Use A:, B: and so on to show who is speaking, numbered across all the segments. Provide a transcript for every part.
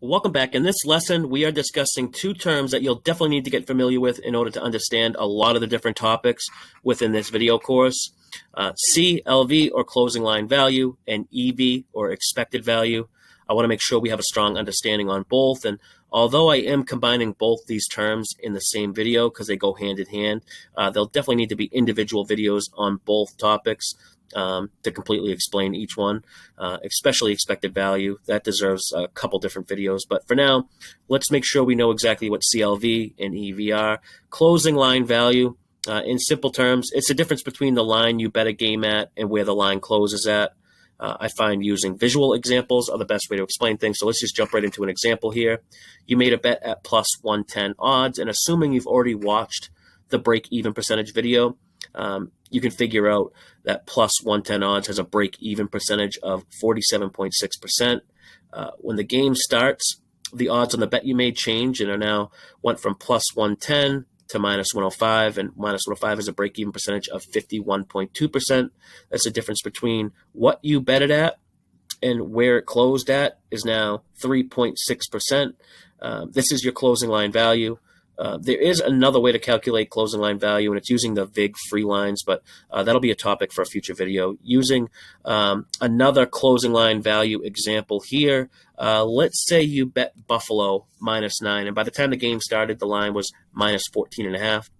A: Welcome back. In this lesson, we are discussing two terms that you'll definitely need to get familiar with in order to understand a lot of the different topics within this video course. CLV, or closing line value, and EV, or expected value. I want to make sure we have a strong understanding on both. And although I am combining both these terms in the same video because they go hand in hand, there'll definitely need to be individual videos on both topics to completely explain each one, especially expected value. That deserves a couple different videos. But for now, let's make sure we know exactly what CLV and EV are. Closing line value, in simple terms, it's the difference between the line you bet a game at and where the line closes at. I find using visual examples are the best way to explain things. So let's just jump right into an example here. You made a bet at plus 110 odds, and assuming you've already watched the break-even percentage video, you can figure out that plus 110 odds has a break-even percentage of 47.6%. When the game starts, the odds on the bet you made change and are now went from plus 110 to minus 105, and minus 105 is a break-even percentage of 51.2%. That's the difference between what you bet it at and where it closed at is now 3.6%. This is your closing line value. There is another way to calculate closing line value, and it's using the VIG free lines, but that'll be a topic for a future video. Using another closing line value example here, let's say you bet Buffalo -9, and by the time the game started, the line was -14.5.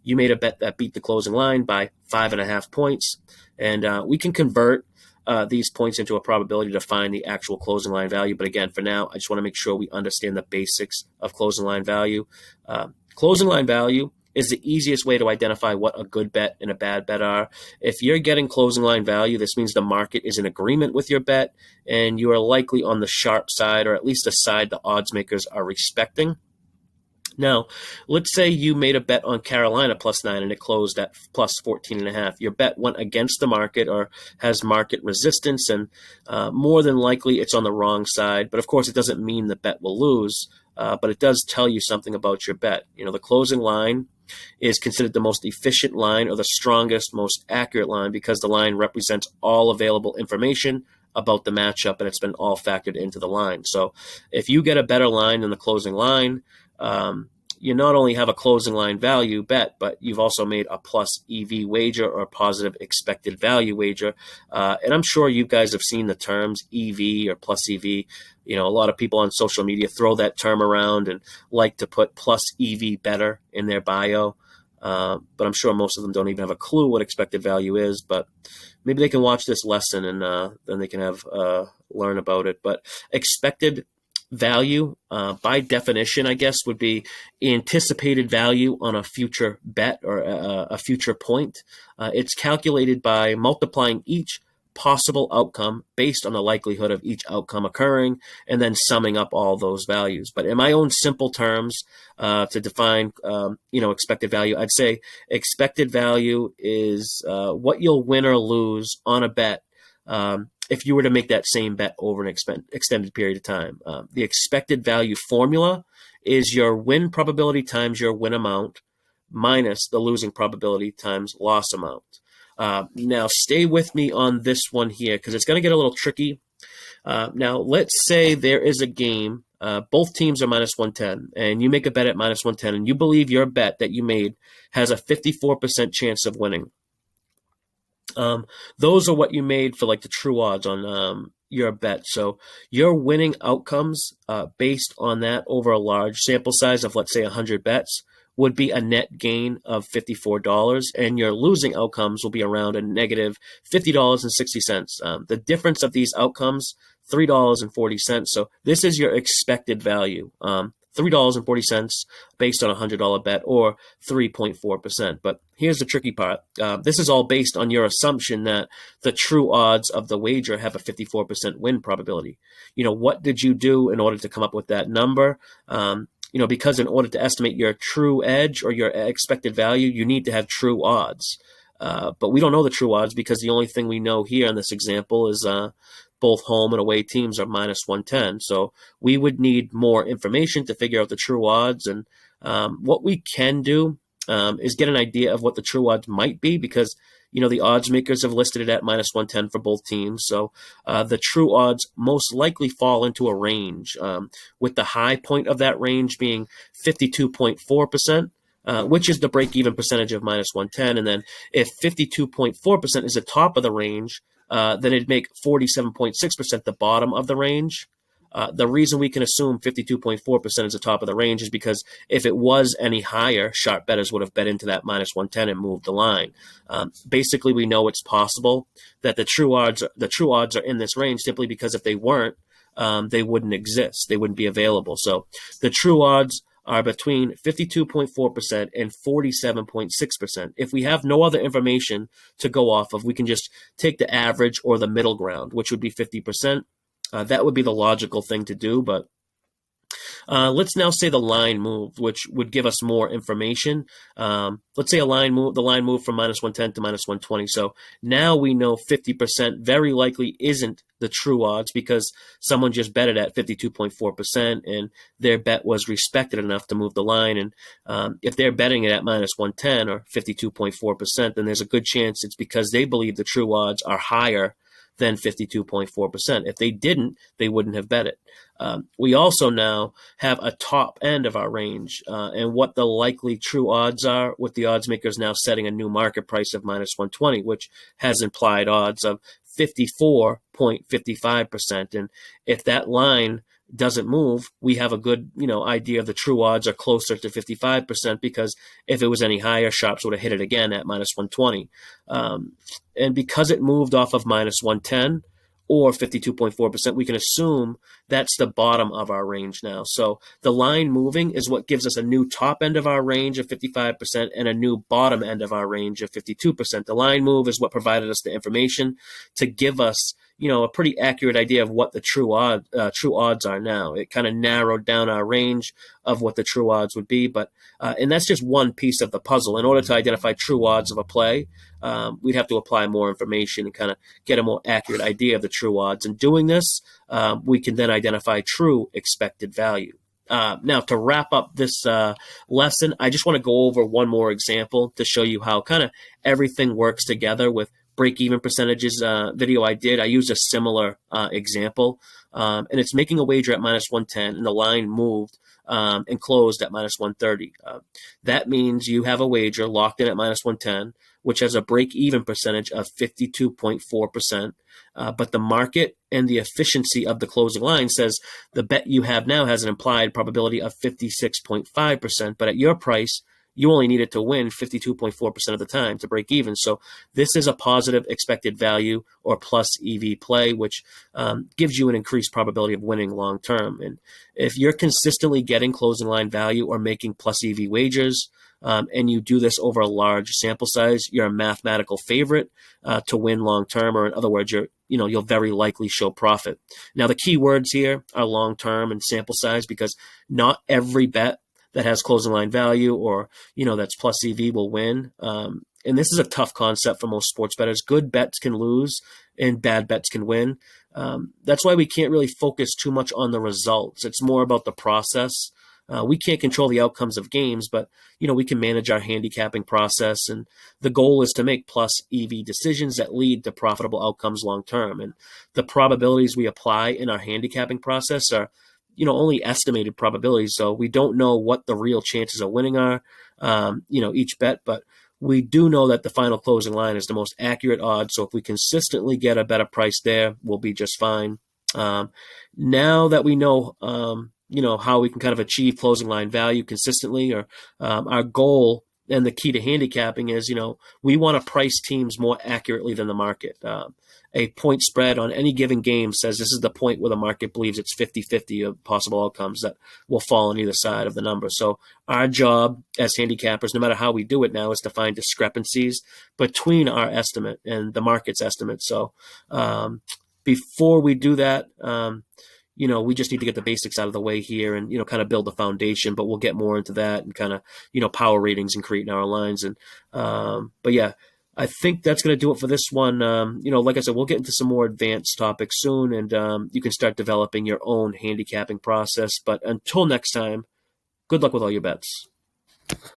A: You made a bet that beat the closing line by 5.5 points, and we can convert these points into a probability to find the actual closing line value. But again, for now, I just want to make sure we understand the basics of closing line value. Closing line value is the easiest way to identify what a good bet and a bad bet are. If you're getting closing line value, this means the market is in agreement with your bet, and you are likely on the sharp side, or at least the side the odds makers are respecting. Now, let's say you made a bet on Carolina +9 and it closed at plus 14.5. Your bet went against the market or has market resistance, and more than likely it's on the wrong side. But of course, it doesn't mean the bet will lose, but it does tell you something about your bet. You know, the closing line is considered the most efficient line, or the strongest, most accurate line, because the line represents all available information about the matchup, and it's been all factored into the line. So if you get a better line than the closing line, you not only have a closing line value bet, but you've also made a plus EV wager, or a positive expected value wager. And I'm sure you guys have seen the terms EV or plus EV. You know, a lot of people on social media throw that term around and like to put plus EV Bettor in their bio. But I'm sure most of them don't even have a clue what expected value is. But maybe they can watch this lesson and then they can have learn about it. But expected value, by definition, I guess, would be anticipated value on a future bet or a future point. It's calculated by multiplying each possible outcome based on the likelihood of each outcome occurring, and then summing up all those values. But in my own simple terms, to define, expected value, I'd say expected value is what you'll win or lose on a bet if you were to make that same bet over an extended period of time. The expected value formula is your win probability times your win amount minus the losing probability times loss amount. Now, stay with me on this one here because it's going to get a little tricky. Now, let's say there is a game. Both teams are -110, and you make a bet at -110, and you believe your bet that you made has a 54% chance of winning. Those are what you made for like the true odds on your bet. So your winning outcomes based on that over a large sample size of, let's say, 100 bets would be a net gain of $54, and your losing outcomes will be around a negative $50.60. The difference of these outcomes, $3.40. So this is your expected value. $3.40 based on a $100 bet, or 3.4%. But here's the tricky part. This is all based on your assumption that the true odds of the wager have a 54% win probability. You know, what did you do in order to come up with that number? Because in order to estimate your true edge or your expected value, you need to have true odds. But we don't know the true odds because the only thing we know here in this example is both home and away teams are -110. So we would need more information to figure out the true odds. And what we can do is get an idea of what the true odds might be, because the odds makers have listed it at -110 for both teams. So the true odds most likely fall into a range, with the high point of that range being 52.4%. Which is the break-even percentage of -110. And then if 52.4% is the top of the range, then it'd make 47.6% the bottom of the range. The reason we can assume 52.4% is the top of the range is because if it was any higher, sharp bettors would have bet into that -110 and moved the line. Basically, we know it's possible that the true odds are in this range simply because if they weren't, they wouldn't exist. They wouldn't be available. So the true odds are between 52.4% and 47.6%. If we have no other information to go off of, we can just take the average or the middle ground, which would be 50%. That would be the logical thing to do, but let's now say the line moved, which would give us more information. Let's say the line moved from -110 to -120. So now we know 50% very likely isn't the true odds because someone just bet it at 52.4% and their bet was respected enough to move the line. And if they're betting it at -110 or 52.4%, then there's a good chance it's because they believe the true odds are higher than 52.4%. If they didn't, they wouldn't have bet it. We also now have a top end of our range and what the likely true odds are, with the odds makers now setting a new market price of -120, which has implied odds of 54.55%. And if that line doesn't move, we have a good idea of the true odds are closer to 55%, because if it was any higher, sharps would have hit it again at -120. And because it moved off of -110 or 52.4%, we can assume that's the bottom of our range now. So the line moving is what gives us a new top end of our range of 55% and a new bottom end of our range of 52%. The line move is what provided us the information to give us a pretty accurate idea of what the true odds are now. It kind of narrowed down our range of what the true odds would be, but and that's just one piece of the puzzle. In order to identify true odds of a play, we'd have to apply more information and kind of get a more accurate idea of the true odds. And doing this, we can then identify true expected value. Now, to wrap up this lesson, I just want to go over one more example to show you how kind of everything works together with break-even percentages video I did. I used a similar example, and it's making a wager at -110, and the line moved and closed at -130. That means you have a wager locked in at -110, which has a break-even percentage of 52.4%, but the market and the efficiency of the closing line says the bet you have now has an implied probability of 56.5%, but at your price, you only need it to win 52.4% of the time to break even. So this is a positive expected value or plus EV play, which gives you an increased probability of winning long term. And if you're consistently getting closing line value or making plus EV wagers, and you do this over a large sample size, you're a mathematical favorite to win long term, or in other words, you'll very likely show profit. Now, the key words here are long term and sample size, because not every bet that has closing line value or that's plus EV will win. And this is a tough concept for most sports bettors. Good bets can lose and bad bets can win. That's why we can't really focus too much on the results. It's more about the process. We can't control the outcomes of games, but we can manage our handicapping process, and the goal is to make plus EV decisions that lead to profitable outcomes long term. And the probabilities we apply in our handicapping process are only estimated probabilities. So we don't know what the real chances of winning are, each bet, but we do know that the final closing line is the most accurate odds. So if we consistently get a better price there, we'll be just fine. Now that we know, how we can kind of achieve closing line value consistently, or our goal and the key to handicapping is, we want to price teams more accurately than the market. A point spread on any given game says this is the point where the market believes it's 50-50 of possible outcomes that will fall on either side of the number. So our job as handicappers, no matter how we do it now, is to find discrepancies between our estimate and the market's estimate. So before we do that, we just need to get the basics out of the way here and, kind of build the foundation, but we'll get more into that and kind of, power ratings and creating our lines. And, but yeah, I think that's going to do it for this one. Like I said, we'll get into some more advanced topics soon, and you can start developing your own handicapping process. But until next time, good luck with all your bets.